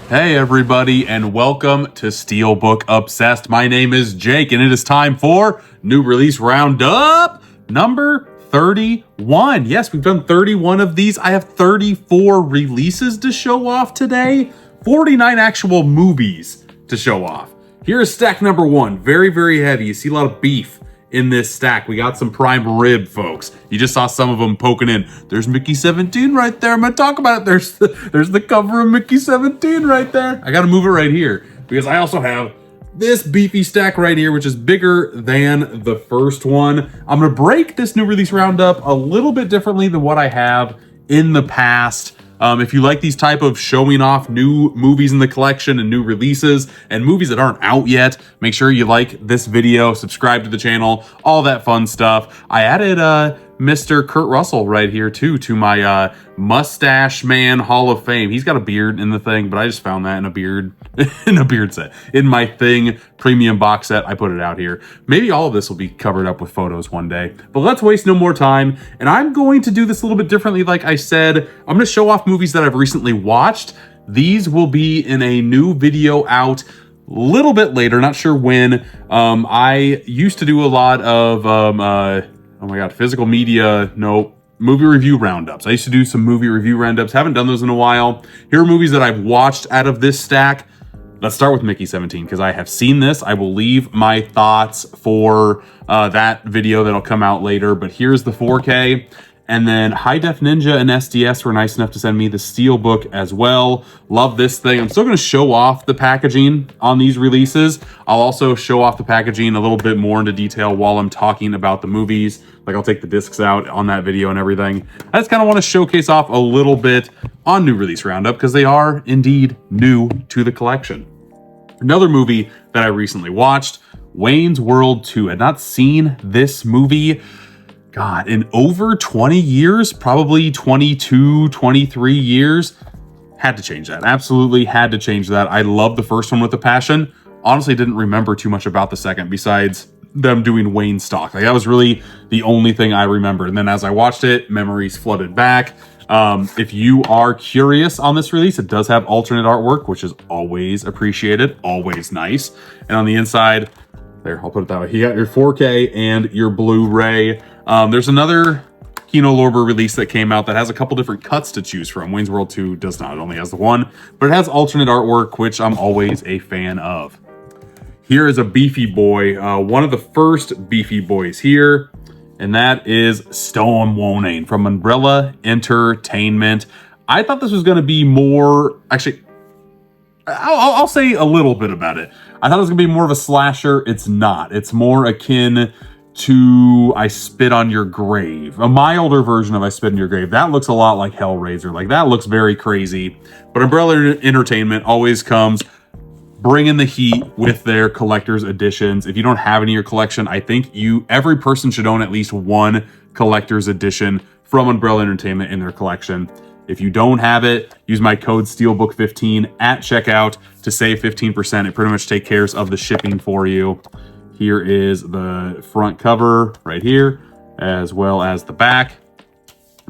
Hey everybody, and welcome to Steelbook Obsessed. My name is Jake, and it is time for new release roundup number 31. Yes, we've done 31 of these. I have 34 releases to show off today, 49 actual movies to show off. Here's stack number one. Very, very heavy. You see a lot of beef in this stack. We got some prime rib, folks. You just saw some of them poking in. There's Mickey 17 right there. I'm gonna talk about it. There's the cover of Mickey 17 right there. I gotta move it right here because I also have this beefy stack right here, which is bigger than the first one. I'm gonna break this new release roundup a little bit differently than what I have in the past. If you like these type of showing off new movies in the collection and new releases and movies that aren't out yet, make sure you like this video, subscribe to the channel, all that fun stuff. I added Mr. Kurt Russell right here too to my Mustache Man Hall of Fame. He's got a beard in the thing, but I just found that in a beard set. In my Thing premium box set, I put it out here. Maybe all of this will be covered up with photos one day. But let's waste no more time. And I'm going to do this a little bit differently. Like I said, I'm going to show off movies that I've recently watched. These will be in a new video out a little bit later, not sure when. I used to do a lot of oh my god, physical media, movie review roundups. I used to do some movie review roundups. Haven't done those in a while. Here are movies that I've watched out of this stack. Let's start with Mickey 17 because I have seen this. I will leave my thoughts for that video that'll come out later, but here's the 4K. And then High Def Ninja and SDS were nice enough to send me the Steelbook as well. Love this thing. I'm still going to show off the packaging on these releases. I'll also show off the packaging a little bit more into detail while I'm talking about the movies. Like I'll take the discs out on that video and everything. I just kind of want to showcase off a little bit on new release roundup because they are indeed new to the collection. Another movie that I recently watched, Wayne's World 2. I had not seen this movie God, in over 20 years, probably 22, 23 years. Had to change that. Absolutely had to change that. I love the first one with a passion. Honestly, didn't remember too much about the second besides them doing Wayne stock. Like that was really the only thing I remember. And then as I watched it, memories flooded back. If you are curious on this release, it does have alternate artwork, which is always appreciated, always nice. And on the inside, there, I'll put it that way. You got your 4K and your Blu-ray. There's another Kino Lorber release that came out that has a couple different cuts to choose from. Wayne's World 2 does not. It only has the one, but it has alternate artwork, which I'm always a fan of. Here is a beefy boy, one of the first beefy boys here, and that is Stone Warning from Umbrella Entertainment. I thought this was going to be more, actually, I'll say a little bit about it. I thought it was going to be more of a slasher. It's not. It's more akin to I Spit on Your Grave, a milder version of I Spit on Your Grave. That looks a lot like Hellraiser. Like that looks very crazy. But Umbrella Entertainment always comes bringing the heat with their collector's editions. If you don't have any in your collection, I think every person should own at least one collector's edition from Umbrella Entertainment in their collection. If you don't have it, use my code SteelBook15 at checkout to save 15%. It pretty much takes care of the shipping for you. Here is the front cover right here, as well as the back.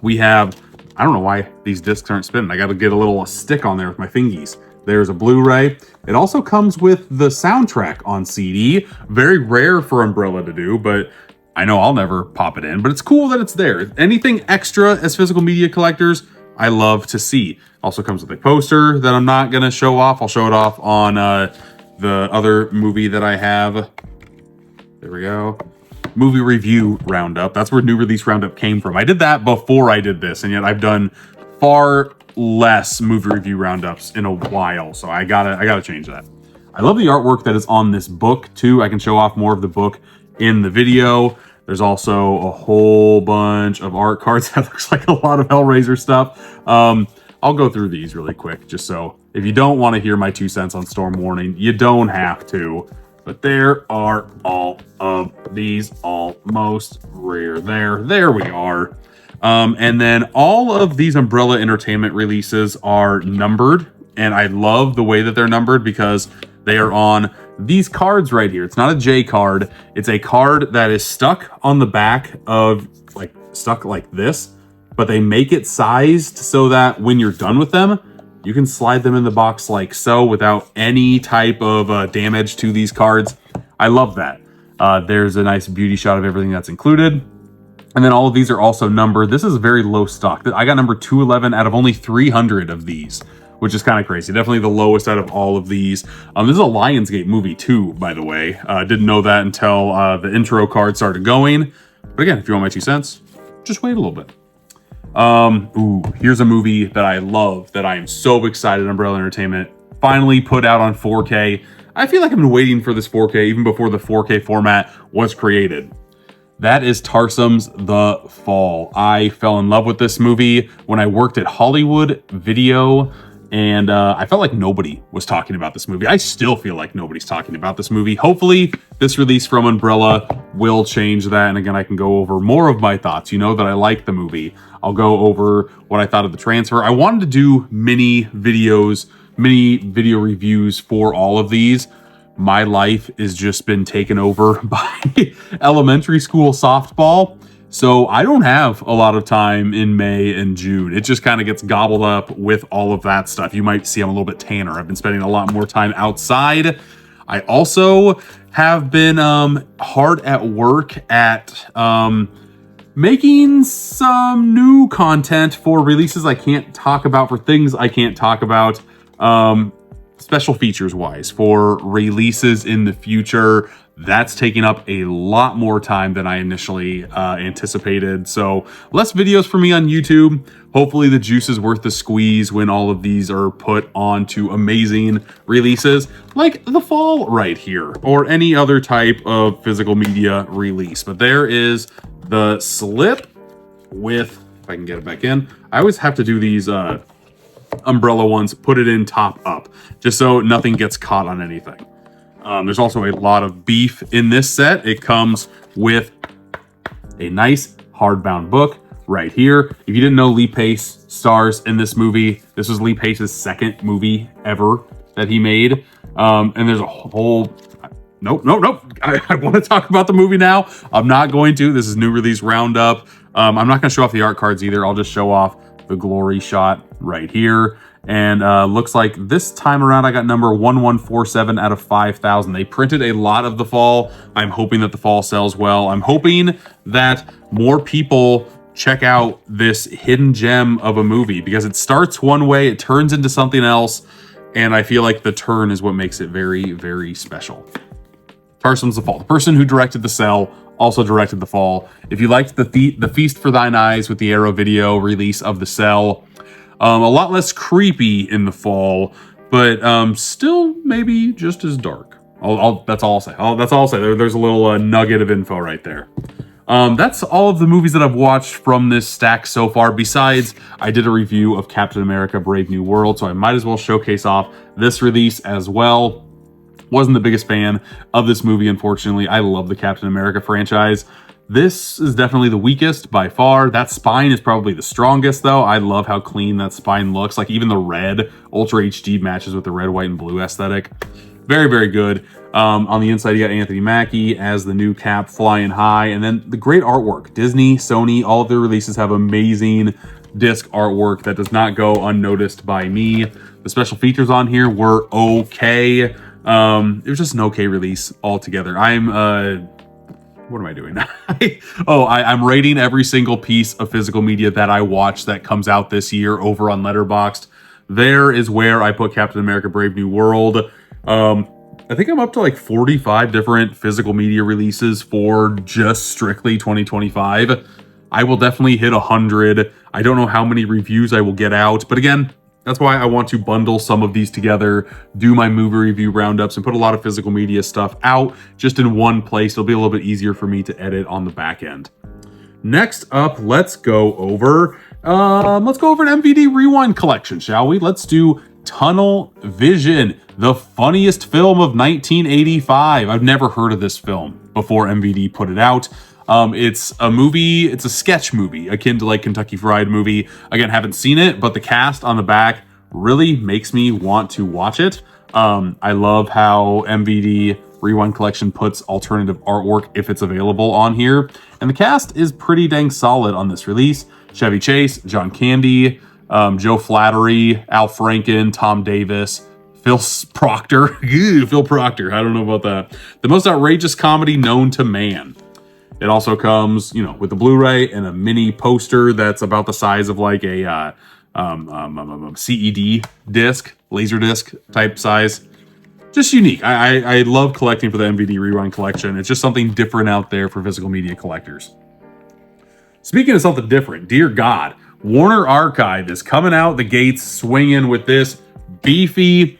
We have, I don't know why these discs aren't spinning. I got to get a little stick on there with my fingies. There's a Blu-ray. It also comes with the soundtrack on CD. Very rare for Umbrella to do, but I know I'll never pop it in. But it's cool that it's there. Anything extra as physical media collectors, I love to see. Also comes with a poster that I'm not going to show off. I'll show it off on the other movie that I have. There we go. Movie review roundup. That's where new release roundup came from. I did that before I did this, and yet I've done far less movie review roundups in a while. So I gotta change that. I love the artwork that is on this book too. I can show off more of the book in the video. There's also a whole bunch of art cards that looks like a lot of Hellraiser stuff. I'll go through these really quick, just so if you don't want to hear my 2 cents on Storm Warning, you don't have to. But there are all of these almost rare. There we are. And then all of these Umbrella Entertainment releases are numbered. And I love the way that they're numbered because they are on these cards right here. It's not a J card. It's a card that is stuck on the back of, stuck like this. But they make it sized so that when you're done with them, You can slide them in the box like so without any type of damage to these cards. I love that. There's a nice beauty shot of everything that's included. And then all of these are also numbered. This is very low stock. I got number 211 out of only 300 of these, which is kind of crazy. Definitely the lowest out of all of these. This is a Lionsgate movie too, by the way. Didn't know that until the intro card started going. But again, if you want my 2 cents, just wait a little bit. Ooh, here's a movie that I love, that I am so excited Umbrella Entertainment finally put out on 4K. I feel like I've been waiting for this 4K even before the 4K format was created. That is Tarsum's The Fall. I fell in love with this movie when I worked at Hollywood Video, and I felt like nobody was talking about this movie. I still feel like nobody's talking about this movie. Hopefully, this release from Umbrella will change that, and again, I can go over more of my thoughts. You know that I like the movie. I'll go over what I thought of the transfer. I wanted to do mini video reviews for all of these. My life has just been taken over by elementary school softball. So I don't have a lot of time in May and June. It just kind of gets gobbled up with all of that stuff. You might see I'm a little bit tanner. I've been spending a lot more time outside. I also have been hard at work at making some new content for releases I can't talk about, for things I can't talk about. Special features wise for releases in the future. That's taking up a lot more time than I initially anticipated. So less videos for me on YouTube. Hopefully the juice is worth the squeeze when all of these are put onto amazing releases like The Fall right here, or any other type of physical media release. But there is the slip with, if I can get it back in, I always have to do these Umbrella ones, put it in top up, just so nothing gets caught on anything. There's also a lot of beef in this set. It comes with a nice hardbound book right here. If you didn't know, Lee Pace stars in this movie. This was Lee Pace's second movie ever that he made. And there's a whole... Nope. I want to talk about the movie now. I'm not going to. This is new release roundup. I'm not going to show off the art cards either. I'll just show off the glory shot right here. And looks like this time around I got number 1147 out of 5,000. They printed a lot of The Fall. I'm hoping that The Fall sells well. I'm hoping that more people check out this hidden gem of a movie, because it starts one way, it turns into something else, and I feel like the turn is what makes it very, very special. Tarsum's The Fall. The person who directed The Cell also directed The Fall. If you liked the Feast for Thine Eyes with the Arrow Video release of The Cell, a lot less creepy in The Fall, but still maybe just as dark. That's all I'll say. That's all I'll say. There's a little nugget of info right there. That's all of the movies that I've watched from this stack so far. Besides, I did a review of Captain America: Brave New World, so I might as well showcase off this release as well. Wasn't the biggest fan of this movie, unfortunately. I love the Captain America franchise. This is definitely the weakest by far. That spine is probably the strongest, though. I love how clean that spine looks. Like, even the red Ultra HD matches with the red, white, and blue aesthetic. Very, very good. On the inside, you got Anthony Mackie as the new Cap, flying high. And then the great artwork. Disney, Sony, all of their releases have amazing disc artwork that does not go unnoticed by me. The special features on here were okay. It was just an okay release altogether. What am I doing? I'm rating every single piece of physical media that I watch that comes out this year over on Letterboxd. There is where I put Captain America: Brave New World. I think I'm up to like 45 different physical media releases for just strictly 2025. I will definitely hit 100. I don't know how many reviews I will get out, but again, that's why I want to bundle some of these together, do my movie review roundups, and put a lot of physical media stuff out just in one place. It'll be a little bit easier for me to edit on the back end. Next up, let's go over an MVD Rewind collection, shall we? Let's do Tunnel Vision, the funniest film of 1985. I've never heard of this film before MVD put it out. It's a movie, it's a sketch movie, akin to like Kentucky Fried Movie. Again, haven't seen it, but the cast on the back really makes me want to watch it. I love how MVD Rewind Collection puts alternative artwork if it's available on here. And the cast is pretty dang solid on this release. Chevy Chase, John Candy, Joe Flattery, Al Franken, Tom Davis, Phil Proctor. Ew, Phil Proctor. I don't know about that. The most outrageous comedy known to man. It also comes, you know, with the Blu-ray and a mini poster that's about the size of like a CED disc, laser disc type size. Just unique. I love collecting for the MVD Rewind collection. It's just something different out there for physical media collectors. Speaking of something different, dear God, Warner Archive is coming out the gates swinging with this beefy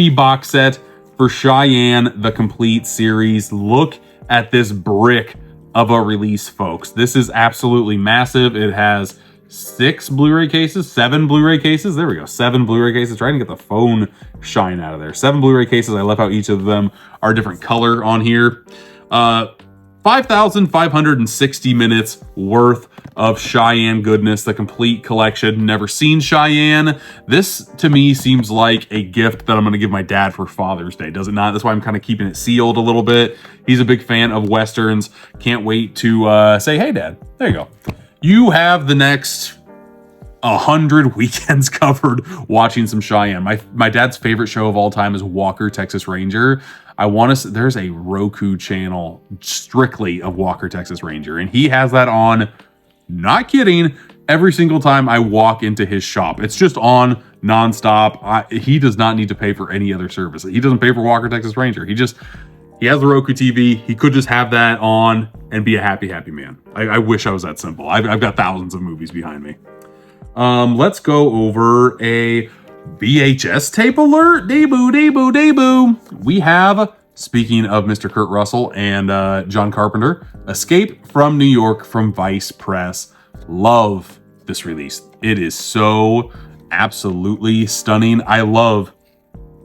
box set for Cheyenne, the complete series. Look at this brick of a release, folks. This is absolutely massive. It has 7 Blu-ray cases. There we go. 7 Blu-ray cases. Trying to get the phone shine out of there. 7 Blu-ray cases. I love how each of them are different color on here. 5,560 minutes worth of Cheyenne goodness, the complete collection. Never seen Cheyenne. This, to me, seems like a gift that I'm going to give my dad for Father's Day, does it not? That's why I'm kind of keeping it sealed a little bit. He's a big fan of Westerns. Can't wait to say, hey, Dad, there you go. You have the next 100 weekends covered watching some Cheyenne. My dad's favorite show of all time is Walker, Texas Ranger. I want to. There's a Roku channel strictly of Walker, Texas Ranger, and he has that on. Not kidding. Every single time I walk into his shop, it's just on nonstop. He does not need to pay for any other service. He doesn't pay for Walker, Texas Ranger. He has the Roku TV. He could just have that on and be a happy man. I wish I was that simple. I've got thousands of movies behind me. Let's go over a VHS tape alert. Debut. We have, speaking of Mr. Kurt Russell and John Carpenter, Escape from New York from Vice Press. Love this release. It is so absolutely stunning. I love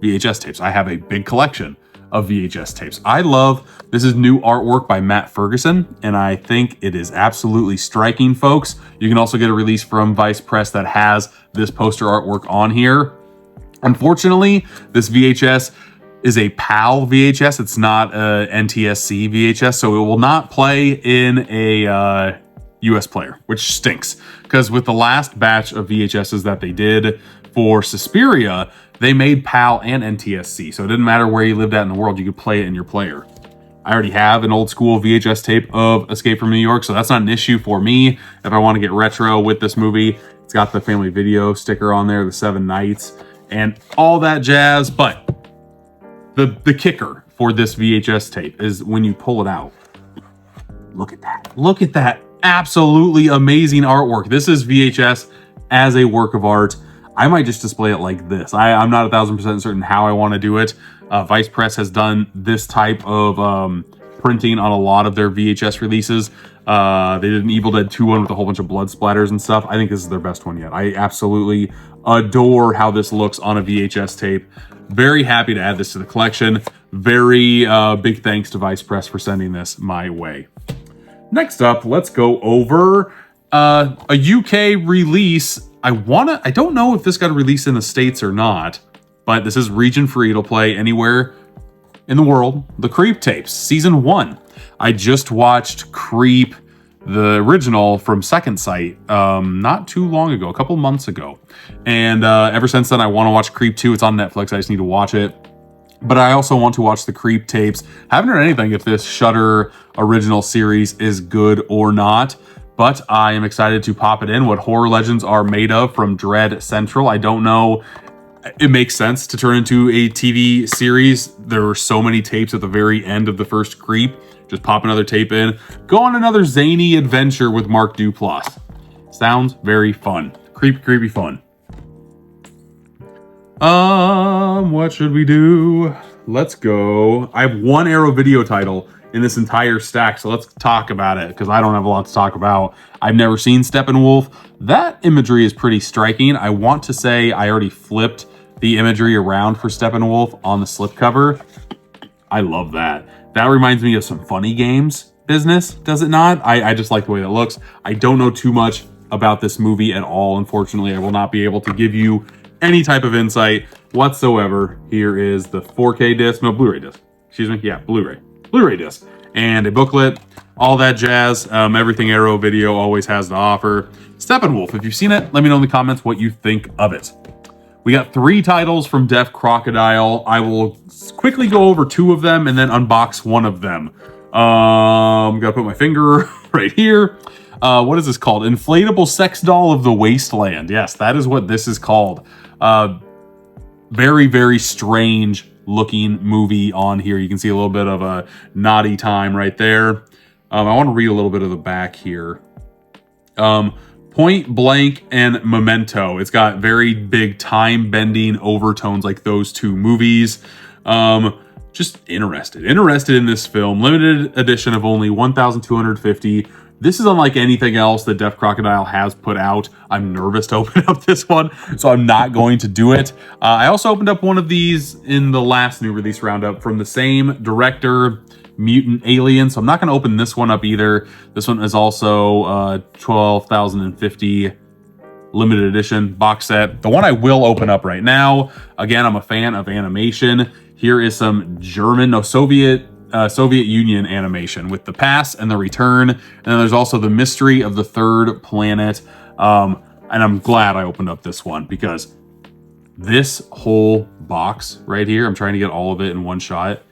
VHS tapes. I have a big collection of VHS tapes. This is new artwork by Matt Ferguson, and I think it is absolutely striking, folks. You can also get a release from Vice Press that has this poster artwork on here. Unfortunately, this VHS is a PAL VHS. It's not a NTSC VHS, so it will not play in a US player, which stinks, because with the last batch of VHSs that they did for Suspiria, they made PAL and NTSC, so it didn't matter where you lived at in the world, you could play it in your player. I already have an old school VHS tape of Escape from New York, so that's not an issue for me if I want to get retro with this movie. It's got the family video sticker on there, the 7 nights, and all that jazz, but the kicker for this VHS tape is when you pull it out. Look at that. Look at that absolutely amazing artwork. This is VHS as a work of art. I might just display it like this. I'm not 1,000% certain how I want to do it. Vice Press has done this type of printing on a lot of their VHS releases. They did an Evil Dead 2 one with a whole bunch of blood splatters and stuff. I think this is their best one yet. I absolutely adore how this looks on a VHS tape. Very happy to add this to the collection. Very big thanks to Vice Press for sending this my way. Next up, let's go over a UK release. I don't know if this got released in the States or not, but this is region free. It'll play anywhere in the world. The Creep tapes, season 1. I just watched Creep, the original from Second Sight, not too long ago, a couple months ago. And ever since then, I want to watch Creep 2. It's on Netflix. I just need to watch it. But I also want to watch the Creep tapes. Haven't heard anything if this Shudder original series is good or not. But I am excited to pop it in. What horror legends are made of from Dread Central. I don't know. It makes sense to turn into a TV series. There were so many tapes at the very end of the first Creep. Just pop another tape in. Go on another zany adventure with Mark Duplass. Sounds very fun. Creepy fun. What should we do? Let's go. I have one Arrow video title in this entire stack, so let's talk about it, because I don't have a lot to talk about. I've never seen Steppenwolf. That imagery is pretty striking. I want to say I already flipped the imagery around for Steppenwolf on the slipcover. I love that. That reminds me of some Funny Games business, does it not? I just like the way that looks. I don't know too much about this movie at all, unfortunately. I will not be able to give you any type of insight whatsoever. Here is the 4K disc, no, Blu-ray disc. Excuse me, yeah, Blu-ray disc, and a booklet. all that jazz. Everything Arrow Video always has to offer. Steppenwolf, if you've seen it, let me know in the comments what you think of it. We got 3 titles from Deaf Crocodile. I will quickly go over 2 of them and then unbox 1 of them. Gotta put my finger right here. What is this called? Inflatable Sex Doll of the Wasteland. Yes, that is what this is called. Very, very strange looking movie on here. You can see a little bit of a naughty time right there. I want to read a little bit of the back here. Point Blank and Memento. It's got very big time-bending overtones like those 2 movies. Just interested in this film. Limited edition of only 1,250. This is unlike anything else that Deaf Crocodile has put out. I'm nervous to open up this one, so I'm not going to do it. I also opened up one of these in the last new release roundup from the same director, Mutant Alien, so I'm not going to open this one up either. This one is also 12,050 limited edition box set. The one I will open up right now, again, I'm a fan of animation. Here is some Soviet Union animation with The Pass and The Return. And then there's also The Mystery of the Third Planet. And I'm glad I opened up this one because this whole box right here, I'm trying to get all of it in one shot,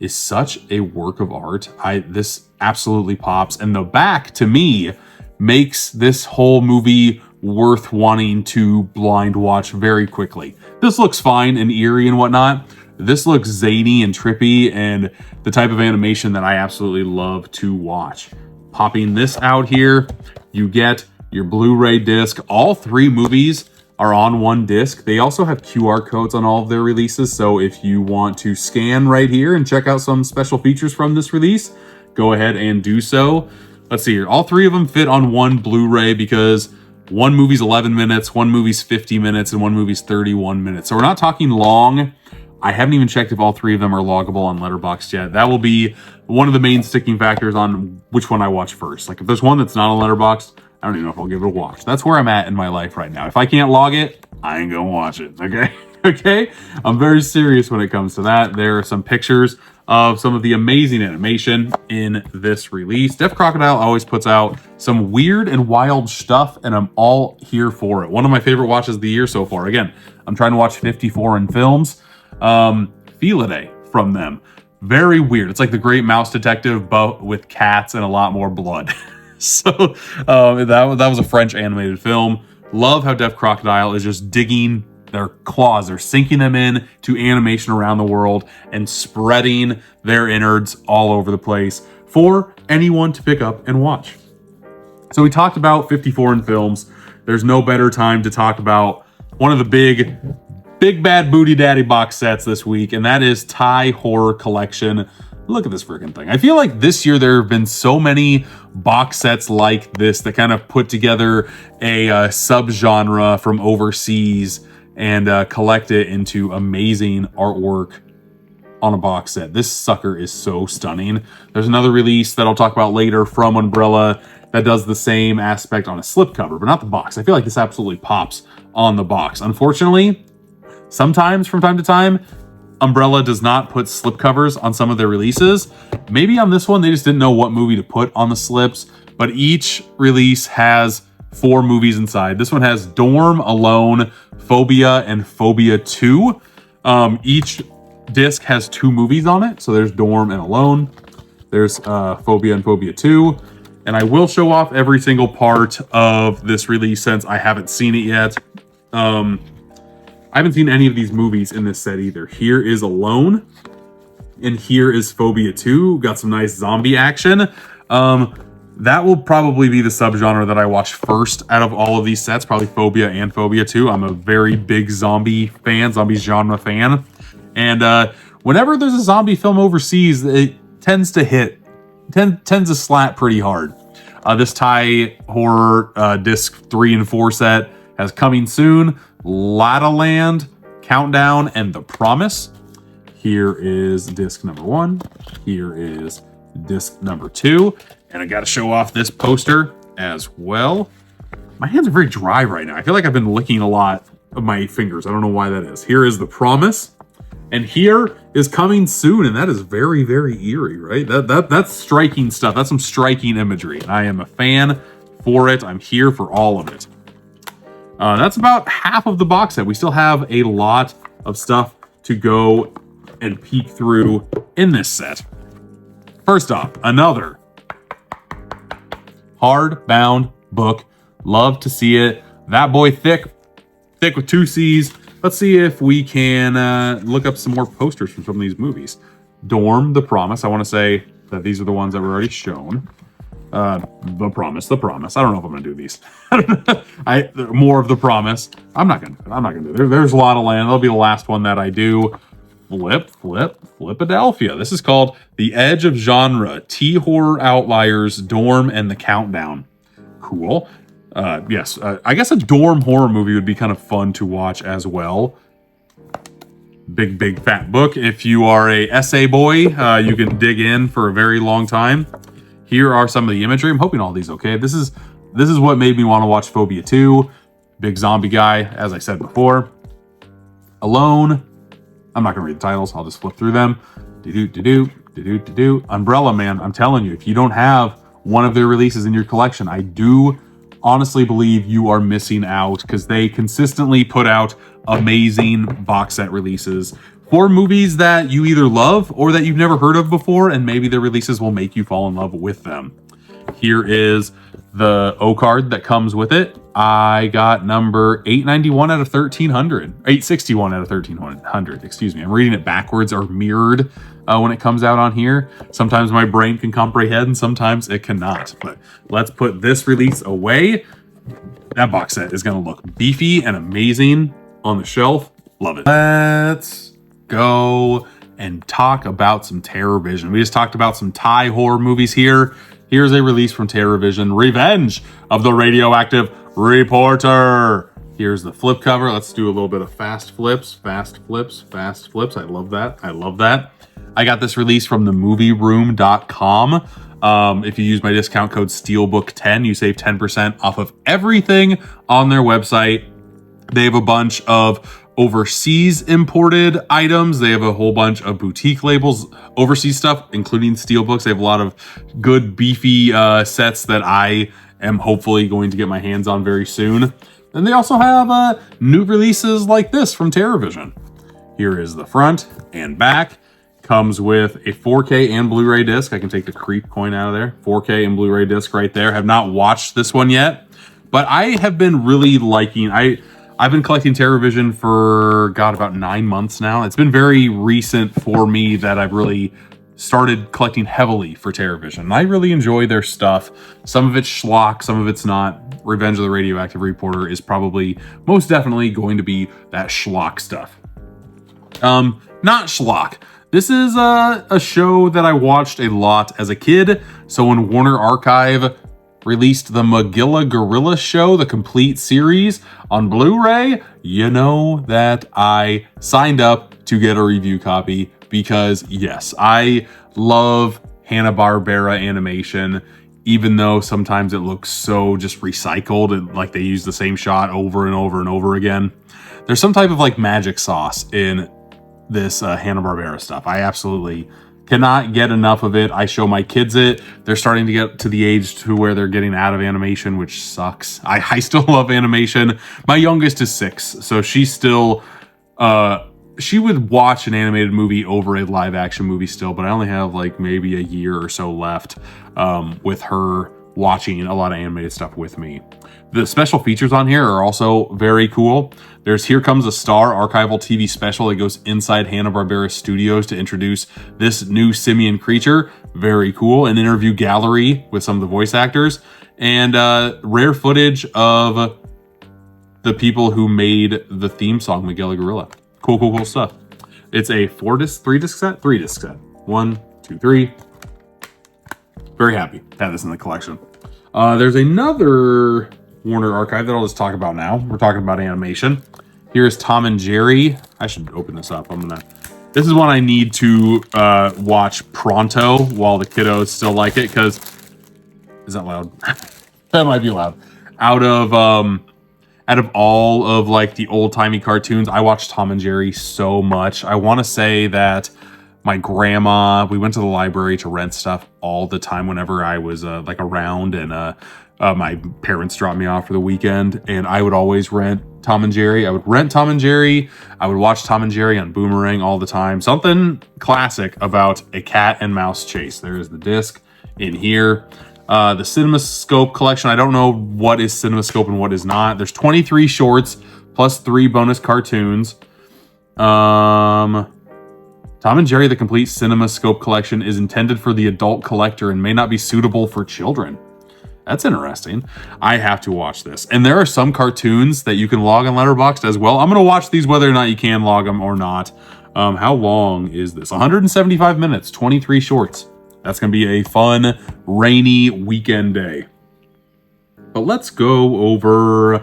is such a work of art. This absolutely pops. And the back, to me, makes this whole movie worth wanting to blind watch very quickly. This looks fine and eerie and whatnot. This looks zany and trippy and the type of animation that I absolutely love to watch. Popping this out here, you get your Blu-ray disc. All 3 movies are on one disc. They also have QR codes on all of their releases, so if you want to scan right here and check out some special features from this release, go ahead and do so. Let's see here. All 3 of them fit on one Blu-ray because one movie's 11 minutes, one movie's 50 minutes, and one movie's 31 minutes. So we're not talking long. I haven't even checked if all 3 of them are loggable on Letterboxd yet. That will be one of the main sticking factors on which one I watch first. Like if there's one that's not on Letterboxd, I don't even know if I'll give it a watch. That's where I'm at in my life right now. If I can't log it, I ain't gonna watch it, okay? Okay? I'm very serious when it comes to that. There are some pictures of some of the amazing animation in this release. Deaf Crocodile always puts out some weird and wild stuff, and I'm all here for it. One of my favorite watches of the year so far. Again, I'm trying to watch 54 in films. Felidae from them. Very weird. It's like The Great Mouse Detective, but with cats and a lot more blood. So that was a French animated film. Love how Deaf Crocodile is just digging their claws. They're sinking them in to animation around the world and spreading their innards all over the place for anyone to pick up and watch. So we talked about 54 in films. There's no better time to talk about one of the big bad booty daddy box sets this week, and that is Thai Horror Collection. Look at this freaking thing. I feel like this year there have been so many box sets like this that kind of put together a subgenre from overseas and collect it into amazing artwork on a box set. This sucker is so stunning. There's another release that I'll talk about later from Umbrella that does the same aspect on a slipcover, but not the box. I feel like this absolutely pops on the box. Unfortunately, sometimes from time to time, Umbrella does not put slipcovers on some of their releases. Maybe on this one, they just didn't know what movie to put on the slips, but each release has 4 movies inside. This one has Dorm, Alone, Phobia, and Phobia 2. Each disc has 2 movies on it. So there's Dorm and Alone. There's Phobia and Phobia 2. And I will show off every single part of this release since I haven't seen it yet. I haven't seen any of these movies in this set either. Here is Alone, and here is Phobia 2. Got some nice zombie action. That will probably be the subgenre that I watch first out of all of these sets, probably Phobia and Phobia 2. I'm a very big zombie fan, zombie genre fan. And whenever there's a zombie film overseas, it tends to hit, tends to slap pretty hard. This Thai horror disc 3 and 4 set has Coming Soon, Lada Land, Countdown, and The Promise. Here is disc number 1. Here is disc number 2. And I got to show off this poster as well. My hands are very dry right now. I feel like I've been licking a lot of my fingers. I don't know why that is. Here is The Promise. And here is coming soon, and that is very, very eerie, right? That's striking stuff. That's some striking imagery, and I am a fan for it. I'm here for all of it. That's about half of the box set. We still have a lot of stuff to go and peek through in this set. First off, another hardbound book. Love to see it. That boy thick with 2 C's. Let's see if we can look up some more posters from some of these movies. Dorm, The Promise. I want to say that these are the ones that were already shown. The Promise. I don't know if I'm gonna do these. More of The Promise. I'm not gonna do it. There's a lot of land. That'll be the last one that I do. Flipadelphia. This is called The Edge of Genre, T-Horror Outliers, Dorm, and The Countdown. Cool. Yes, I guess a dorm horror movie would be kind of fun to watch as well. Big fat book. If you are a essay boy, you can dig in for a very long time. Here are some of the imagery. I'm hoping all these okay. This is what made me want to watch Phobia 2. Big zombie guy, as I said before. Alone. I'm not gonna read the titles. I'll just flip through them. Umbrella Man. I'm telling you, if you don't have one of their releases in your collection, I do honestly believe you are missing out, because they consistently put out amazing box set releases for movies that you either love or that you've never heard of before, and maybe their releases will make you fall in love with them. Here is the O card that comes with it. I got number 891 out of 1300. 861 out of 1300, excuse me. I'm reading it backwards or mirrored when it comes out on here. Sometimes my brain can comprehend and sometimes it cannot. But let's put this release away. That box set is going to look beefy and amazing on the shelf. Love it. Let's go and talk about some TerrorVision. We just talked about some Thai horror movies here. Here's a release from TerrorVision, Revenge of the Radioactive Reporter. Here's the flip cover. Let's do a little bit of fast flips. I love that. I got this release from themovieroom.com. If you use my discount code SteelBook10, you save 10% off of everything on their website. They have a bunch of overseas imported items. They have a whole bunch of boutique labels, overseas stuff, including steelbooks. They have a lot of good beefy sets that I am hopefully going to get my hands on very soon. And they also have new releases like this from TerrorVision. Here is the front and back. Comes with a 4K and Blu-ray disc. I can take the creep coin out of there. 4K and Blu-ray disc right there. Have not watched this one yet, but I have been really liking. I've been collecting TerrorVision for, about 9 months now. It's been very recent for me that I've really started collecting heavily for TerrorVision. And I really enjoy their stuff. Some of it's schlock, some of it's not. Revenge of the Radioactive Reporter is probably most definitely going to be that schlock stuff. Not schlock. This is a show that I watched a lot as a kid. So when Warner Archive released the Magilla Gorilla Show, the complete series on Blu-ray, you know that I signed up to get a review copy because, yes, I love Hanna-Barbera animation, even though sometimes it looks so just recycled and like they use the same shot over and over and over again. There's some type of like magic sauce in this Hanna-Barbera stuff. I absolutely cannot get enough of it. I show my kids it. They're starting to get to the age to where they're getting out of animation, which sucks. I still love animation. My youngest is 6, so she's still, she would watch an animated movie over a live action movie still, but I only have like maybe a year or so left with her watching a lot of animated stuff with me. The special features on here are also very cool. There's Here Comes a Star archival TV special that goes inside Hanna-Barbera Studios to introduce this new simian creature. Very cool. An interview gallery with some of the voice actors and rare footage of the people who made the theme song, Magilla Gorilla. Cool stuff. It's a 3 disc set. 1, 2, 3. Very happy to have this in the collection. There's another Warner Archive that I'll just talk about now. We're talking about animation. Here's Tom and Jerry. I should open this up. This is one I need to watch pronto while the kiddos still like it, because, is that loud? That might be loud. Out Out of all of like the old-timey cartoons, I watched Tom and Jerry so much. I want to say that my grandma, we went to the library to rent stuff all the time whenever I was like around, and my parents dropped me off for the weekend, and I would always rent Tom and Jerry. I would rent Tom and Jerry. I would watch Tom and Jerry on Boomerang all the time. Something classic about a cat and mouse chase. There is the disc in here. The CinemaScope collection. I don't know what is CinemaScope and what is not. There's 23 shorts plus 3 bonus cartoons. Tom and Jerry, the complete CinemaScope collection, is intended for the adult collector and may not be suitable for children. That's interesting. I have to watch this. And there are some cartoons that you can log on Letterboxd as well. I'm going to watch these whether or not you can log them or not. How long is this? 175 minutes, 23 shorts. That's going to be a fun, rainy weekend day. But let's go over a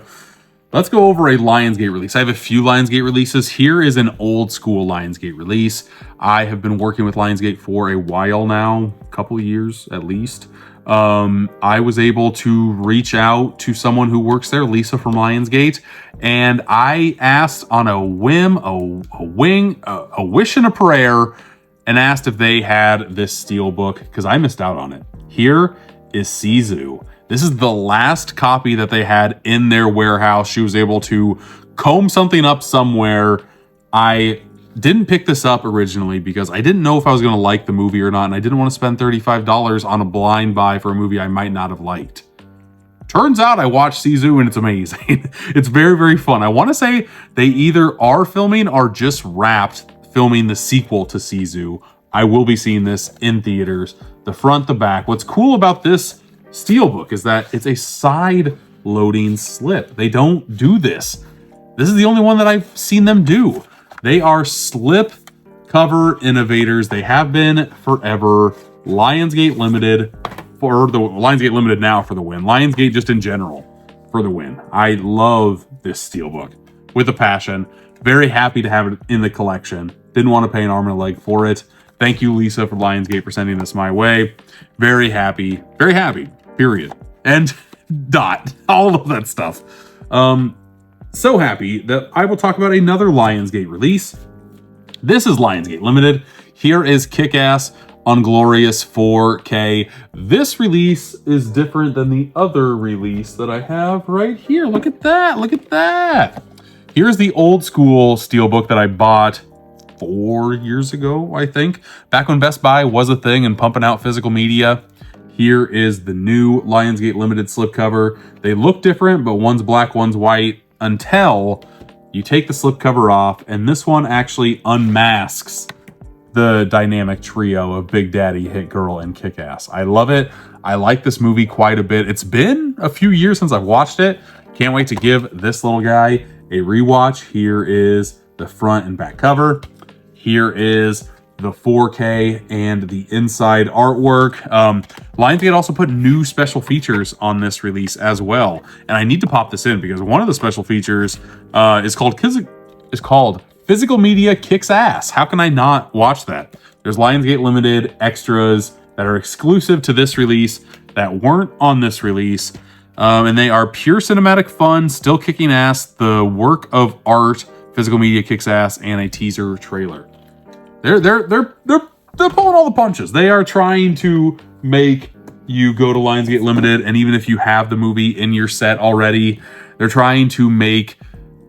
Lionsgate release. I have a few Lionsgate releases. Here is an old school Lionsgate release. I have been working with Lionsgate for a while now, a couple of years at least. I was able to reach out to someone who works there, Lisa from Lionsgate, and I asked on a whim, a wish and a prayer, and asked if they had this steelbook because I missed out on it. Here is Sisu. This is the last copy that they had in their warehouse. She was able to comb something up somewhere. I didn't pick this up originally because I didn't know if I was going to like the movie or not, and I didn't want to spend $35 on a blind buy for a movie I might not have liked. Turns out I watched Sisu and it's amazing. It's very, very fun. I want to say they either are filming or just wrapped filming the sequel to Sisu. I will be seeing this in theaters. The front, the back. What's cool about this steelbook is that it's a side loading slip. They don't do this. This is the only one that I've seen them do. They are slip cover innovators. They have been forever. Lionsgate Limited for the Lionsgate Limited now for the win. Lionsgate just in general for the win. I love this steelbook with a passion. Very happy to have it in the collection. Didn't want to pay an arm and a leg for it. Thank you, Lisa, from Lionsgate for sending this my way. Very happy, period. And dot, all of that stuff. So happy that I will talk about another Lionsgate release. This is Lionsgate Limited. Here is Kick-Ass Unglorious 4K. This release is different than the other release that I have right here. Look at that, look at that. Here's the old school steelbook that I bought 4 years ago, I think. Back when Best Buy was a thing and pumping out physical media. Here is the new Lionsgate Limited slipcover. They look different, but one's black, one's white, until you take the slipcover off, and this one actually unmasks the dynamic trio of Big Daddy, Hit Girl, and Kick-Ass. I love it. I like this movie quite a bit. It's been a few years since I've watched it. Can't wait to give this little guy a rewatch. Here is the front and back cover. Here is the 4K and the inside artwork. Lionsgate also put new special features on this release as well. And I need to pop this in because one of the special features is called Physical Media Kicks Ass. How can I not watch that? There's Lionsgate Limited extras that are exclusive to this release that weren't on this release. And they are pure cinematic fun, still kicking ass, the work of art, Physical Media Kicks Ass, and a teaser trailer. They're pulling all the punches. They are trying to make you go to Lionsgate Limited, and even if you have the movie in your set already, they're trying to make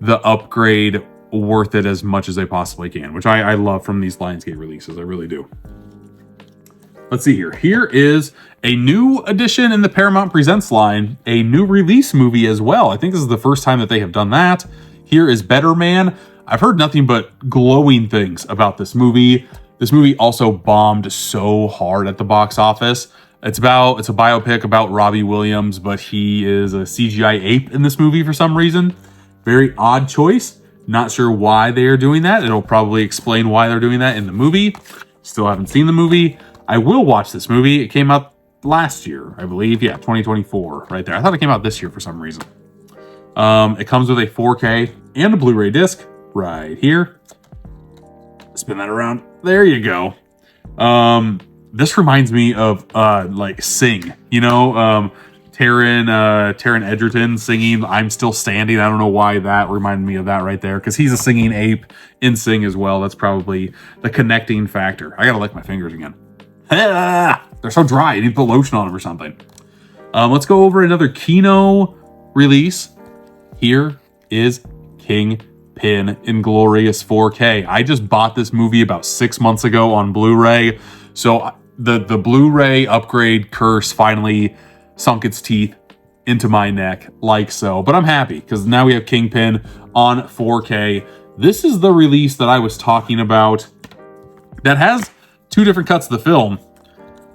the upgrade worth it as much as they possibly can, which I love from these Lionsgate releases. I really do. Let's see here. Here is a new addition in the Paramount Presents line, a new release movie as well. I think this is the first time that they have done that. Here is Better Man. I've heard nothing but glowing things about this movie. This movie also bombed so hard at the box office. It's a biopic about Robbie Williams, but he is a CGI ape in this movie for some reason. Very odd choice. Not sure why they are doing that. It'll probably explain why they're doing that in the movie. Still haven't seen the movie. I will watch this movie. It came out last year, I believe. Yeah, 2024, right there. I thought it came out this year for some reason. It comes with a 4K and a Blu-ray disc right here. Spin that around. There you go. This reminds me of like Sing, you know, Taron Egerton singing "I'm Still Standing." I don't know why that reminded me of that right there, because he's a singing ape in Sing as well. That's probably the connecting factor. I gotta lick my fingers again. They're so dry. I need to put lotion on them or something. Let's go over another Kino release. Here is Kingpin in glorious 4K. I just bought this movie about 6 months ago on Blu-ray. So the Blu-ray upgrade curse finally sunk its teeth into my neck, like so. But I'm happy because now we have Kingpin on 4K. This is the release that I was talking about that has two different cuts of the film.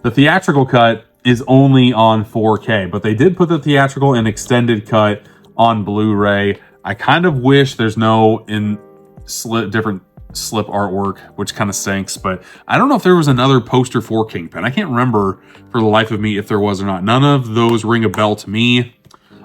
The theatrical cut is only on 4K, but they did put the theatrical and extended cut on Blu-ray. I kind of wish there's no different slip artwork, which kind of stinks, but I don't know if there was another poster for Kingpin. I can't remember for the life of me if there was or not. None of those ring a bell to me.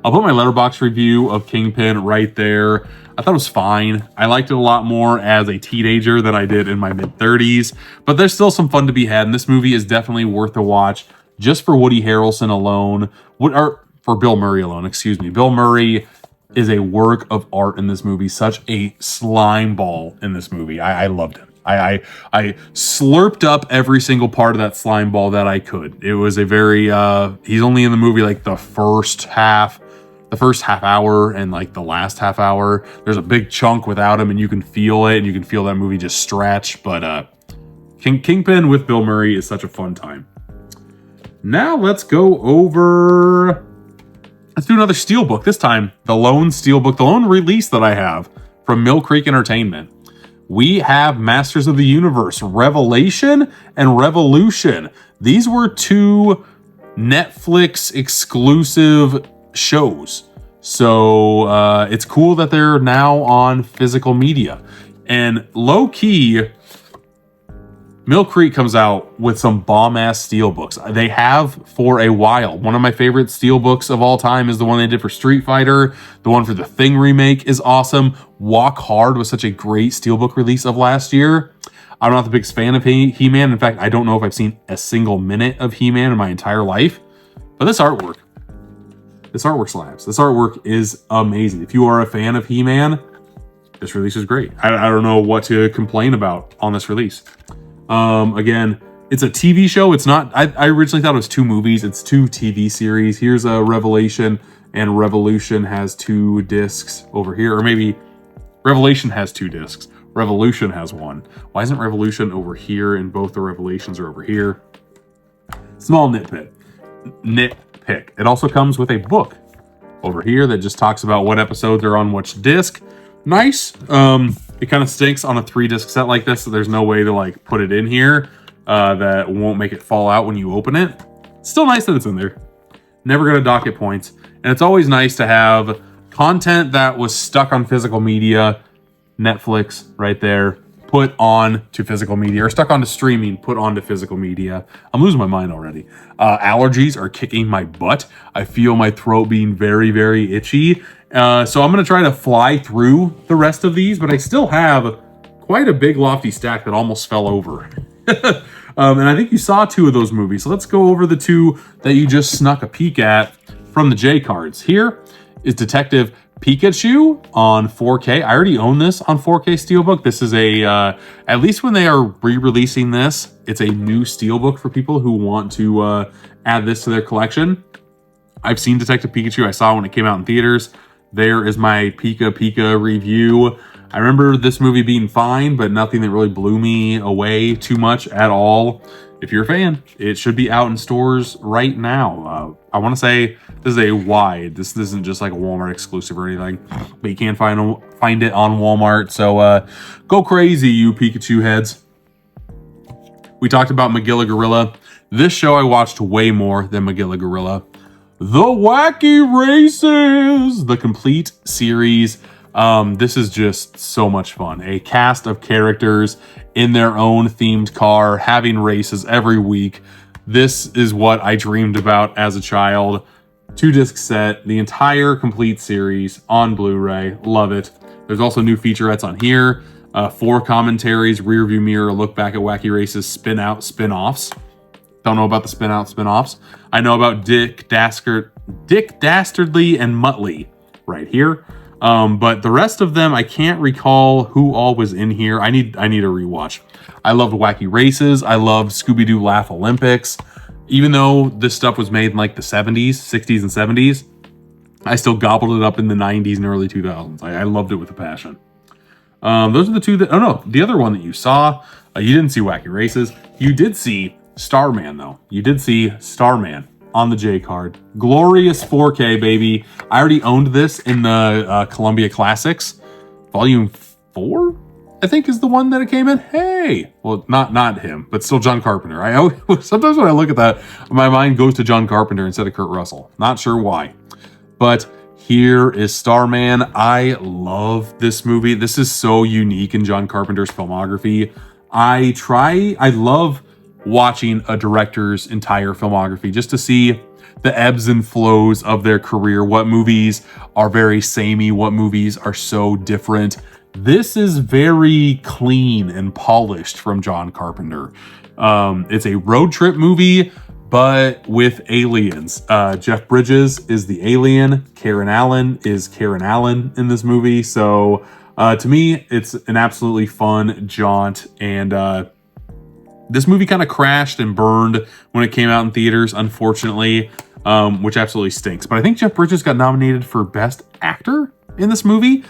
I'll put my Letterboxd review of Kingpin right there. I thought it was fine. I liked it a lot more as a teenager than I did in my mid-30s, but there's still some fun to be had, and this movie is definitely worth a watch just for Woody Harrelson alone, or for Bill Murray alone, excuse me. Bill Murray is a work of art in this movie. Such a slime ball in this movie. I loved him. I slurped up every single part of that slime ball that I could. It was a very, he's only in the movie like the first half hour and like the last half hour. There's a big chunk without him and you can feel it, and you can feel that movie just stretch. But Kingpin with Bill Murray is such a fun time. Now let's go over... Let's do another Steelbook. This time, the lone Steelbook, the lone release that I have from Mill Creek Entertainment. We have Masters of the Universe, Revelation and Revolution. These were two Netflix exclusive shows. So it's cool that they're now on physical media. And low-key, Mill Creek comes out with some bomb-ass Steelbooks. They have for a while. One of my favorite Steelbooks of all time is the one they did for Street Fighter. The one for the Thing remake is awesome. Walk Hard was such a great Steelbook release of last year. I'm not the biggest fan of He-Man. In fact, I don't know if I've seen a single minute of He-Man in my entire life. But this artwork slaps. This artwork is amazing. If you are a fan of He-Man, this release is great. I don't know what to complain about on this release. Again, it's a TV show. It's not, I originally thought it was two movies. It's two TV series. Here's a Revelation, and Revolution has 2 discs over here. Or maybe Revelation has 2 discs. Revolution has 1. Why isn't Revolution over here and both the Revelations are over here? Small nitpick. It also comes with a book over here that just talks about what episodes are on which disc. Nice. It kind of stinks on a 3-disc set like this, so there's no way to like put it in here that won't make it fall out when you open it. Still nice that it's in there. Never gonna dock it points. And it's always nice to have content that was stuck on physical media, Netflix right there, put on to physical media, or stuck onto streaming, put onto physical media. I'm losing my mind already. Allergies are kicking my butt. I feel my throat being very, very itchy. So I'm going to try to fly through the rest of these, but I still have quite a big lofty stack that almost fell over. And I think you saw 2 of those movies. So let's go over the 2 that you just snuck a peek at from the J cards. Here is Detective Pikachu on 4K. I already own this on 4K Steelbook. This is a, at least when they are re-releasing this, it's a new Steelbook for people who want to add this to their collection. I've seen Detective Pikachu. I saw it when it came out in theaters. There is my Pika review. I remember this movie being fine, but nothing that really blew me away too much at all. If you're a fan, it should be out in stores right now. I want to say this is a wide. This isn't just like a Walmart exclusive or anything, but you can find it on Walmart. So go crazy, you Pikachu heads. We talked about Magilla Gorilla. This show I watched way more than Magilla Gorilla. The Wacky Races, the complete series. This is just so much fun. A cast of characters in their own themed car, having races every week. This is what I dreamed about as a child. 2-disc set, the entire complete series on Blu-ray. Love it. There's also new featurettes on here. 4 commentaries, rearview mirror, look back at Wacky Races, spin out, spin-offs. Don't know about the spin out, spin-offs. I know about Dick Dastardly Dick Dastardly and Muttley right here. But the rest of them, I can't recall who all was in here. I need a rewatch. I loved Wacky Races. I loved Scooby-Doo Laugh Olympics. Even though this stuff was made in like the 70s, 60s, and 70s, I still gobbled it up in the 90s and early 2000s. I loved it with a passion. Those are the two that... Oh, no. The other one that you saw, you didn't see Wacky Races. You did see Starman, though. You did see Starman on the J card. Glorious 4K, baby. I already owned this in the Columbia Classics. Volume 4, I think, is the one that it came in. Hey! Well, not him, but still John Carpenter. I always, sometimes when I look at that, my mind goes to John Carpenter instead of Kurt Russell. Not sure why. But here is Starman. I love this movie. This is so unique in John Carpenter's filmography. I love watching a director's entire filmography just to see the ebbs and flows of their career, what movies are very samey, what movies are so different. This is very clean and polished from John Carpenter. It's a road trip movie, but with aliens. Jeff Bridges is the alien. Karen Allen is Karen Allen in this movie. So to me, it's an absolutely fun jaunt. And this movie kind of crashed and burned when it came out in theaters, unfortunately, which absolutely stinks. But I think Jeff Bridges got nominated for Best Actor in this movie,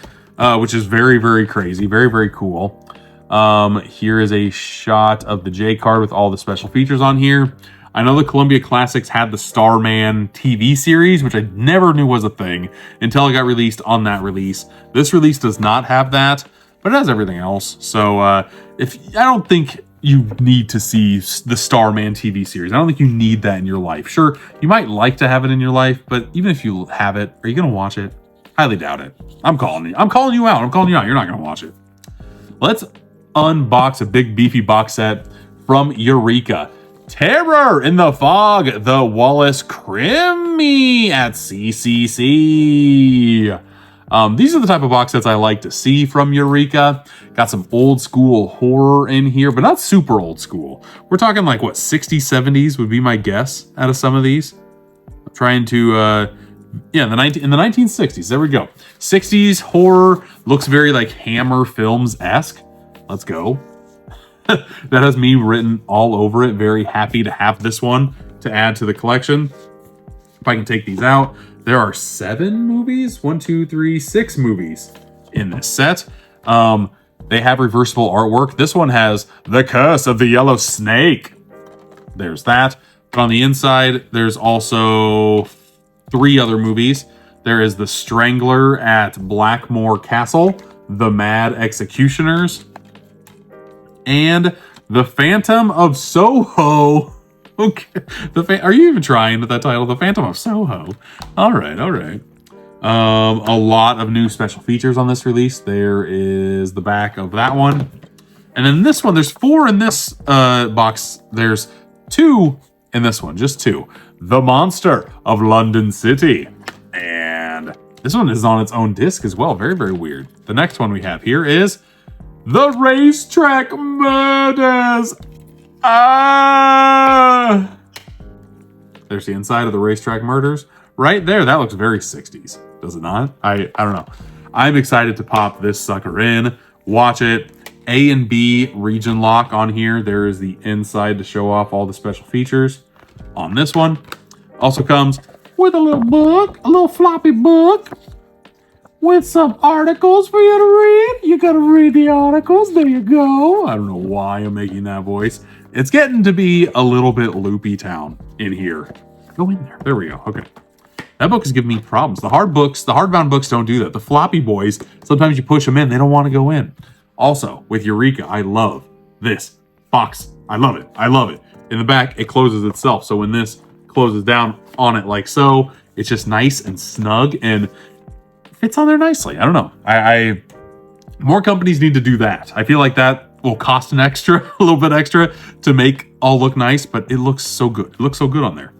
which is very, very crazy. Very, very cool. Here is a shot of the J card with all the special features on here. I know the Columbia Classics had the Starman TV series, which I never knew was a thing until it got released on that release. This release does not have that, but it has everything else. So I don't think you need to see the Starman TV series. I don't think you need that in your life. Sure, you might like to have it in your life, but even if you have it, are you going to watch it? Highly doubt it. I'm calling you out. I'm calling you out. You're not going to watch it. Let's unbox a big beefy box set from Eureka. Terror in the Fog, the Wallace Crimi at CCC. These are the type of box sets I like to see from Eureka. Got some old school horror in here, but not super old school. We're talking like, what, 60s, 70s would be my guess out of some of these. I'm trying to, yeah, in the 1960s, there we go. 60s horror, looks very like Hammer Films-esque. Let's go. That has me written all over it. Very happy to have this one to add to the collection. If I can take these out, there are 7 movies, 6 movies in this set. They have reversible artwork. This one has The Curse of the Yellow Snake. There's that. But on the inside, there's also 3 other movies. There is The Strangler at Blackmore Castle, The Mad Executioners, and The Phantom of Soho. Okay. Are you even trying with that title? The Phantom of Soho. All right. A lot of new special features on this release. There is the back of that one. And then this one, there's 4 in this box. There's 2 in this one, just 2. The Monster of London City. And this one is on its own disc as well. Very, very weird. The next one we have here is The Racetrack Murders. There's the inside of The Racetrack Murders. Right there, that looks very 60s. Does it not? I don't know. I'm excited to pop this sucker in. Watch it. A and B region lock on here. There is the inside to show off all the special features on this one. Also comes with a little book, a little floppy book with some articles for you to read. You gotta read the articles. There you go. I don't know why I'm making that voice. It's getting to be a little bit loopy town in here. Go in there. There we go. Okay. That book is giving me problems. The hardbound books don't do that. The floppy boys, sometimes you push them in, they don't want to go in. Also, with Eureka, I love this box. I love it. I love it. In the back, it closes itself. So when this closes down on it like so, it's just nice and snug and fits on there nicely. I don't know. More companies need to do that. I feel like that will cost an extra, a little bit extra to make all look nice, but it looks so good. It looks so good on there.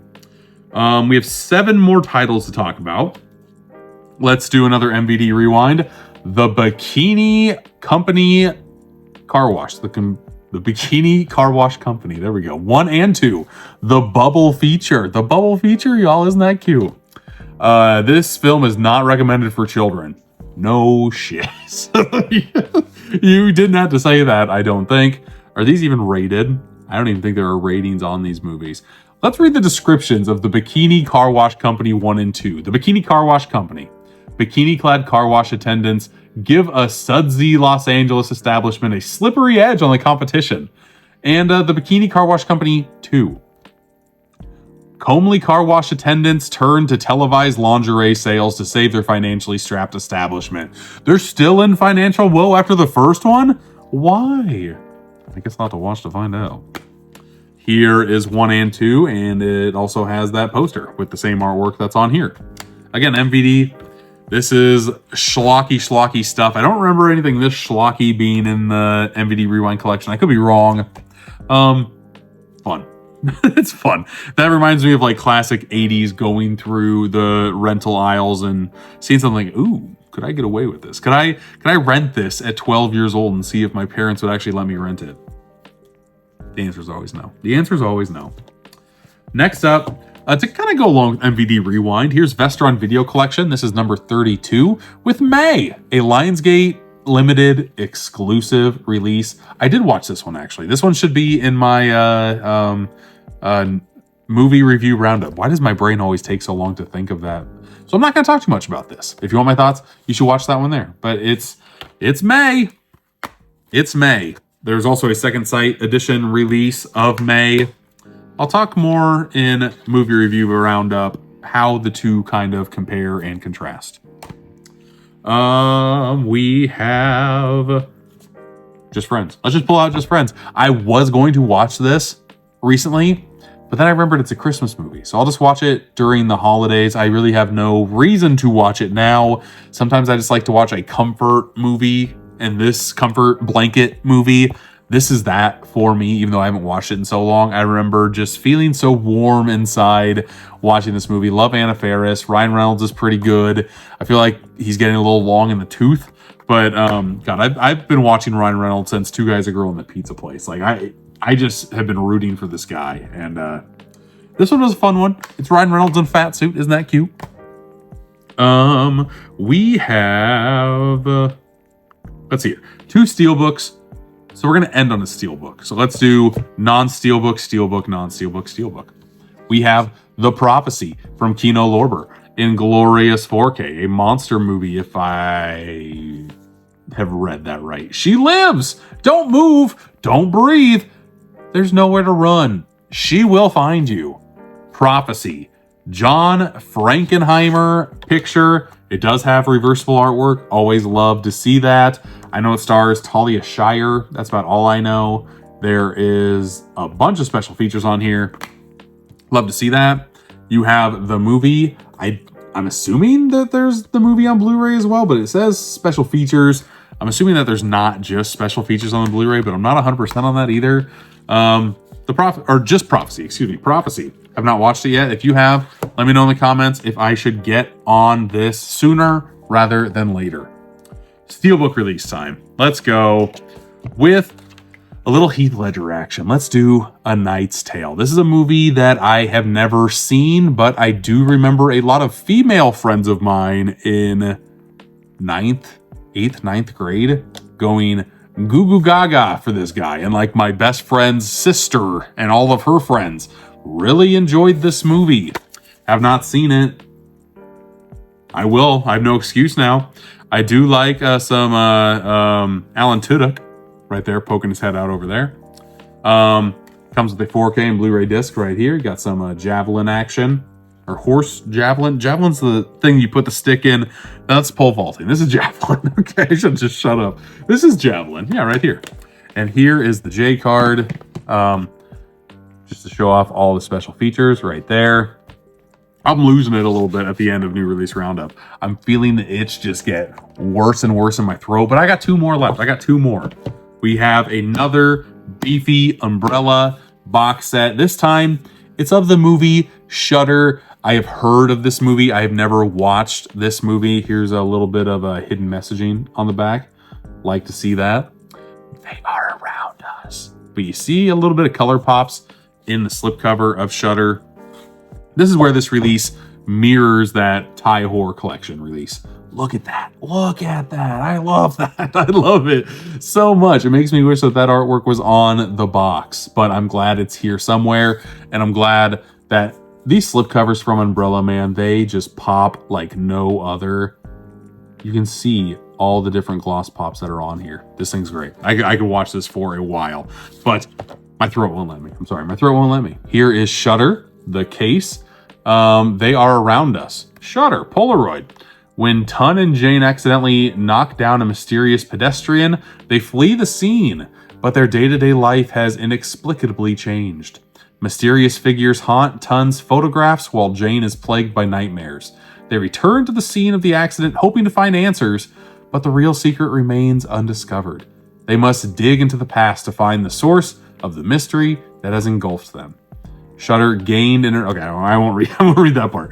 We have 7 more titles to talk about. Let's do another MVD rewind. The Bikini Company Car Wash. The Bikini Car Wash Company. There we go. 1 and 2. The Bubble Feature. The Bubble Feature, y'all. Isn't that cute? This film is not recommended for children. No shit. You didn't have to say that, I don't think. Are these even rated? I don't even think there are ratings on these movies. Let's read the descriptions of the Bikini Car Wash Company 1 and 2. The Bikini Car Wash Company. Bikini-clad car wash attendants give a sudsy Los Angeles establishment a slippery edge on the competition. And the Bikini Car Wash Company 2. Comely car wash attendants turn to televised lingerie sales to save their financially strapped establishment. They're still in financial woe after the first one? Why? I guess not to watch to find out. Here is 1 and 2, and it also has that poster with the same artwork that's on here. Again, MVD. This is schlocky stuff. I don't remember anything this schlocky being in the MVD Rewind collection. I could be wrong. Fun. It's fun. That reminds me of like classic 80s going through the rental aisles and seeing something like, ooh, could I get away with this? Could I rent this at 12 years old and see if my parents would actually let me rent it? The answer is always no. The answer is always no. Next up, to kind of go along with MVD Rewind, here's Vestron Video Collection. This is number 32 with May, a Lionsgate limited exclusive release. I did watch this one, actually. This one should be in my movie review roundup. Why does my brain always take so long to think of that? So I'm not going to talk too much about this. If you want my thoughts, you should watch that one there. But it's May. It's May. There's also a second sight edition release of May. I'll talk more in movie review roundup how the two kind of compare and contrast. We have Just Friends. Let's just pull out Just Friends. I was going to watch this recently, but then I remembered it's a Christmas movie. So I'll just watch it during the holidays. I really have no reason to watch it now. Sometimes I just like to watch a comfort movie, and this comfort blanket movie, this is that for me, even though I haven't watched it in so long. I remember just feeling so warm inside watching this movie. Love Anna Faris. Ryan Reynolds is pretty good. I feel like he's getting a little long in the tooth. But, God, I've been watching Ryan Reynolds since Two Guys, a Girl, and the Pizza Place. Like, I just have been rooting for this guy. And this one was a fun one. It's Ryan Reynolds in fat suit. Isn't that cute? We have, let's see here, 2 steelbooks. So we're going to end on a steelbook. So let's do non-steelbook, steelbook, non-steelbook, steelbook. We have The Prophecy from Kino Lorber in glorious 4K, a monster movie if I have read that right. She lives! Don't move! Don't breathe! There's nowhere to run. She will find you. Prophecy. John Frankenheimer picture. It does have reversible artwork. Always love to see that. I know it stars Talia Shire. That's about all I know. There is a bunch of special features on here. Love to see that. You have the movie. I'm assuming that there's the movie on Blu-ray as well, but it says special features. I'm assuming that there's not just special features on the Blu-ray, but I'm not 100% on that either. Prophecy. I've not watched it yet. If you have, let me know in the comments if I should get on this sooner rather than later. Steelbook release time. Let's go with a little Heath Ledger action. Let's do A Knight's Tale. This is a movie that I have never seen, but I do remember a lot of female friends of mine in 8th, 9th grade going goo goo gaga for this guy. And like my best friend's sister and all of her friends really enjoyed this movie. Have not seen it. I will. I have no excuse now. I do like some Alan Tudyk right there, poking his head out over there. Comes with a 4K and Blu-ray disc right here. Got some javelin action, or horse javelin. Javelin's the thing you put the stick in. That's pole vaulting. This is javelin. Okay, I should just shut up. This is javelin. Yeah, right here. And here is the J card, just to show off all the special features right there. I'm losing it a little bit at the end of New Release Roundup. I'm feeling the itch just get worse and worse in my throat, but I got 2 more left. I got 2 more. We have another beefy umbrella box set. This time, it's of the movie Shudder. I have heard of this movie. I have never watched this movie. Here's a little bit of a hidden messaging on the back. Like to see that. They are around us. But you see a little bit of color pops in the slipcover of Shudder. This is where this release mirrors that Thai horror collection release. Look at that. Look at that. I love that. I love it so much. It makes me wish that that artwork was on the box, but I'm glad it's here somewhere. And I'm glad that these slipcovers from Umbrella, man, they just pop like no other. You can see all the different gloss pops that are on here. This thing's great. I could watch this for a while, but my throat won't let me. I'm sorry, my throat won't let me. Here is Shutter, the case. They are around us. Shutter, Polaroid. When Tun and Jane accidentally knock down a mysterious pedestrian, they flee the scene, but their day-to-day life has inexplicably changed. Mysterious figures haunt Tun's photographs while Jane is plagued by nightmares. They return to the scene of the accident hoping to find answers, but the real secret remains undiscovered. They must dig into the past to find the source of the mystery that has engulfed them. Shutter gained okay, I won't read that part.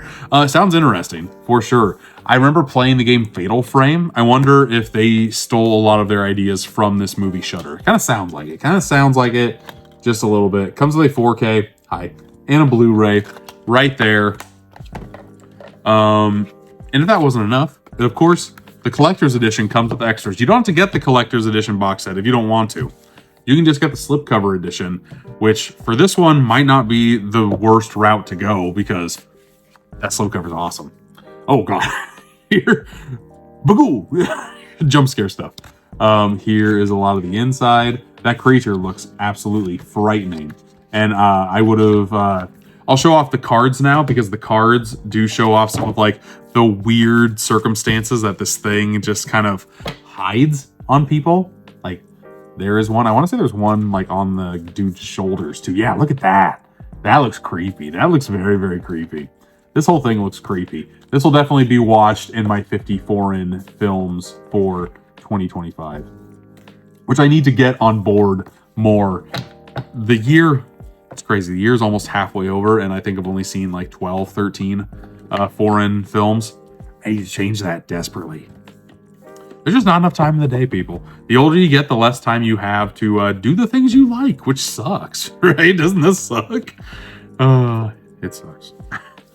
Sounds interesting for sure. I remember playing the game Fatal Frame. I wonder if they stole a lot of their ideas from this movie Shutter. Kind of sounds like it. Just a little bit. Comes with a 4K, and a Blu-ray right there. And if that wasn't enough, of course, the collector's edition comes with extras. You don't have to get the collector's edition box set if you don't want to. You can just get the slipcover edition, which for this one might not be the worst route to go because that slipcover is awesome. Oh god, here, bagoo, jump scare stuff. Here is a lot of the inside. That creature looks absolutely frightening, and I would have. I'll show off the cards now because the cards do show off some of like the weird circumstances that this thing just kind of hides on people. Like there is one, I want to say there's one like on the dude's shoulders too. Yeah, look at that. That looks creepy. That looks very, very creepy. This whole thing looks creepy. This will definitely be watched in my 50 foreign films for 2025, which I need to get on board more. The year, it's crazy. The year's almost halfway over, and I think I've only seen like 12, 13 foreign films. I need to change that desperately. There's just not enough time in the day, people. The older you get, the less time you have to do the things you like, which sucks, right? Doesn't this suck? It sucks.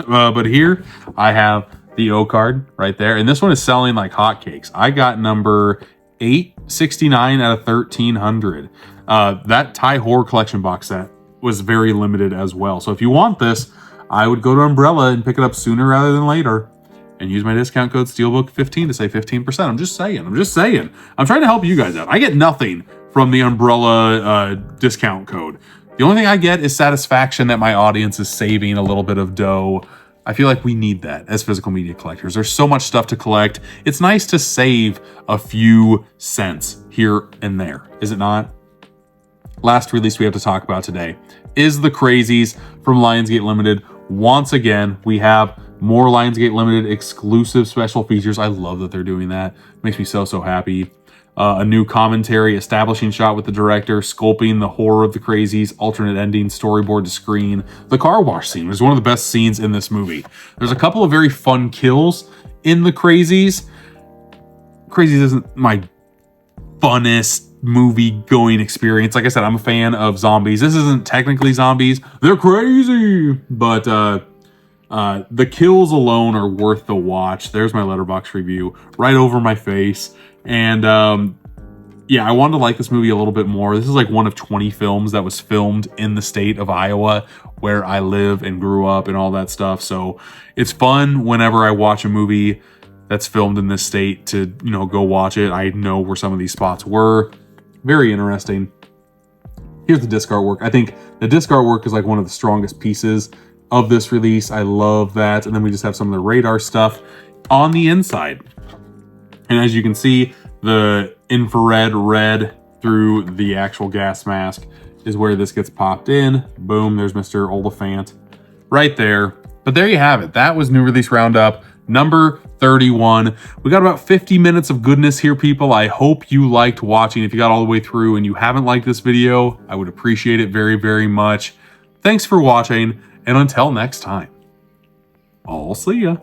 But here I have the O card right there, and this one is selling like hotcakes. I got number 869 out of 1300. That Thai horror collection box set was very limited as well. So if you want this, I would go to Umbrella and pick it up sooner rather than later and use my discount code SteelBook15 to save 15%. I'm just saying. I'm trying to help you guys out. I get nothing from the Umbrella discount code. The only thing I get is satisfaction that my audience is saving a little bit of dough. I feel like we need that as physical media collectors. There's so much stuff to collect. It's nice to save a few cents here and there, is it not? Last release we have to talk about today is The Crazies from Lionsgate Limited. Once again, we have more Lionsgate Limited exclusive special features. I love that they're doing that. Makes me so, so happy. A new commentary, establishing shot with the director, sculpting the horror of The Crazies, alternate ending, storyboard to screen. The car wash scene was one of the best scenes in this movie. There's a couple of very fun kills in The Crazies. Crazies isn't my funnest movie-going experience. Like I said, I'm a fan of zombies. This isn't technically zombies. They're crazy! But the kills alone are worth the watch. There's my Letterboxd review right over my face. And yeah, I wanted to like this movie a little bit more. This is like one of 20 films that was filmed in the state of Iowa, where I live and grew up and all that stuff. So it's fun whenever I watch a movie that's filmed in this state to, you know, go watch it. I know where some of these spots were. Very interesting. Here's the disc artwork. I think the disc artwork is like one of the strongest pieces of this release. I love that. And then we just have some of the radar stuff on the inside. And as you can see, the infrared red through the actual gas mask is where this gets popped in. Boom, there's Mr. Oliphant right there. But there you have it. That was New Release Roundup number 31. We got about 50 minutes of goodness here, people. I hope you liked watching. If you got all the way through and you haven't liked this video, I would appreciate it very, very much. Thanks for watching, and until next time, I'll see ya.